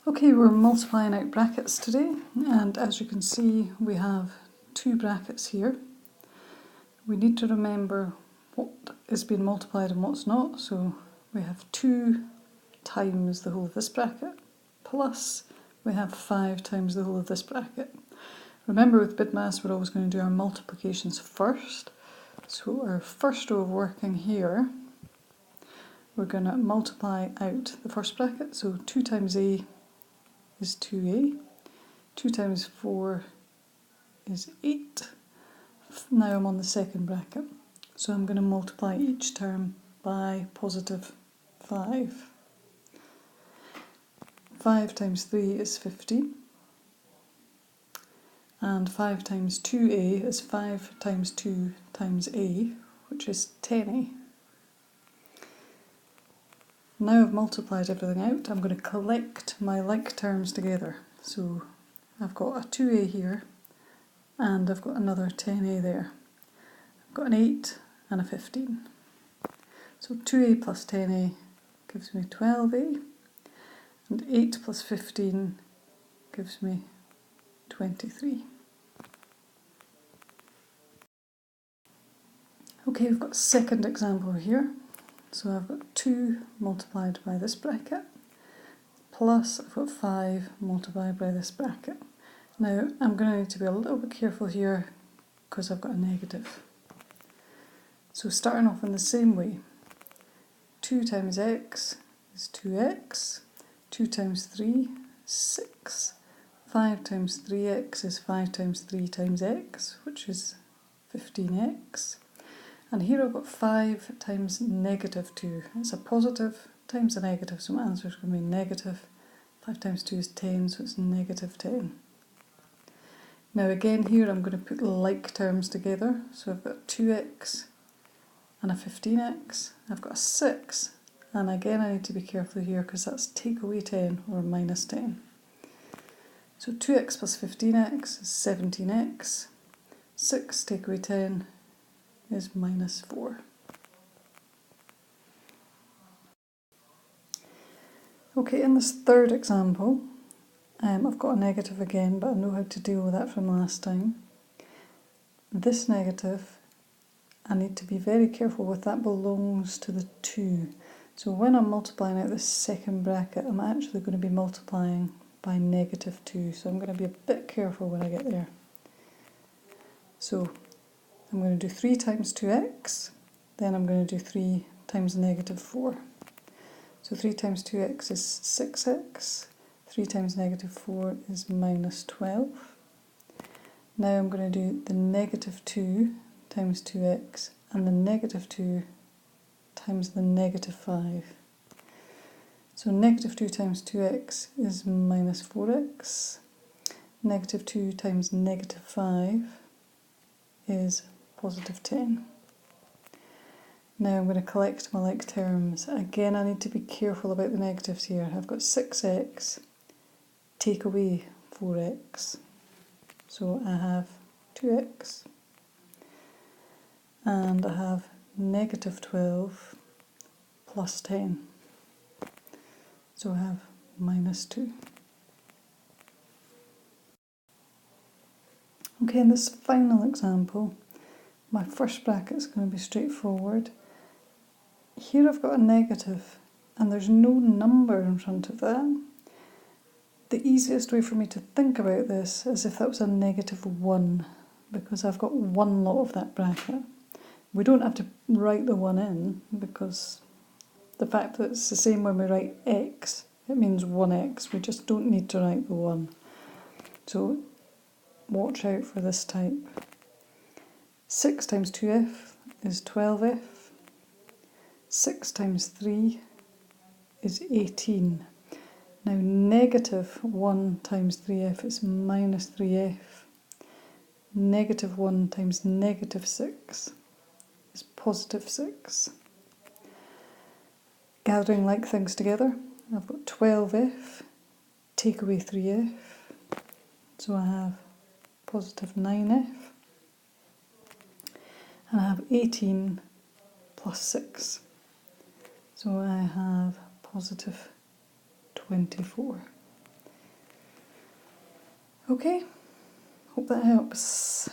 Okay, we're multiplying out brackets today, and as you can see we have two brackets here. We need to remember what is being multiplied and what's not, so we have 2 times the whole of this bracket, plus we have 5 times the whole of this bracket. Remember, with BIDMAS we're always going to do our multiplications first, so our first row of working here, we're going to multiply out the first bracket, so 2 times A is 2A, 2 times 4 is 8. Now I'm on the second bracket, so I'm going to multiply each term by positive 5. 5 times 3 is 15, and 5 times 2A is 5 times 2 times A, which is 10A. Now I've multiplied everything out, I'm going to collect my like terms together. So I've got a 2A here, and I've got another 10A there. I've got an 8 and a 15. So 2A plus 10A gives me 12A, and 8 plus 15 gives me 23. Okay, we've got a second example here. So I've got 2 multiplied by this bracket, plus I've got 5 multiplied by this bracket. Now I'm going to need to be a little bit careful here because I've got a negative. So starting off in the same way, 2 times x is 2x, 2 times 3 is 6, 5 times 3x is 5 times 3 times x, which is 15x. And here I've got 5 times negative 2. It's a positive times a negative, so my answer is going to be negative. 5 times 2 is 10, so it's negative 10. Now again here I'm going to put like terms together. So I've got 2x and a 15x. I've got a 6, and again I need to be careful here because that's take away 10 or minus 10. So 2x plus 15x is 17x. 6 take away 10 is minus 4. Okay, in this third example, I've got a negative again, but I know how to deal with that from last time. This negative, I need to be very careful with, that belongs to the 2. So when I'm multiplying out this second bracket, I'm actually going to be multiplying by negative 2. So I'm going to be a bit careful when I get there. So I'm going to do 3 times 2x, then I'm going to do 3 times negative 4. So 3 times 2x is 6x, 3 times negative 4 is minus 12. Now I'm going to do the negative 2 times 2x and the negative 2 times the negative 5. So negative 2 times 2x is minus 4x, negative 2 times negative 5 is positive 10. Now I'm going to collect my like terms. Again, I need to be careful about the negatives here. I've got 6x, take away 4x. So I have 2x, and I have negative 12 plus 10. So I have minus 2. Okay, in this final example, my first bracket is going to be straightforward. Here I've got a negative, and there's no number in front of that. The easiest way for me to think about this is if that was a negative 1, because I've got one lot of that bracket. We don't have to write the 1 in, because the fact that it's the same when we write x, it means 1x. We just don't need to write the 1. So watch out for this type. 6 times 2f is 12f. 6 times 3 is 18. Now negative 1 times 3f is minus 3f. Negative 1 times negative 6 is positive 6. Gathering like things together, I've got 12f, take away 3f, so I have positive 9f, and I have 18 plus 6, so I have positive 24. Okay, hope that helps.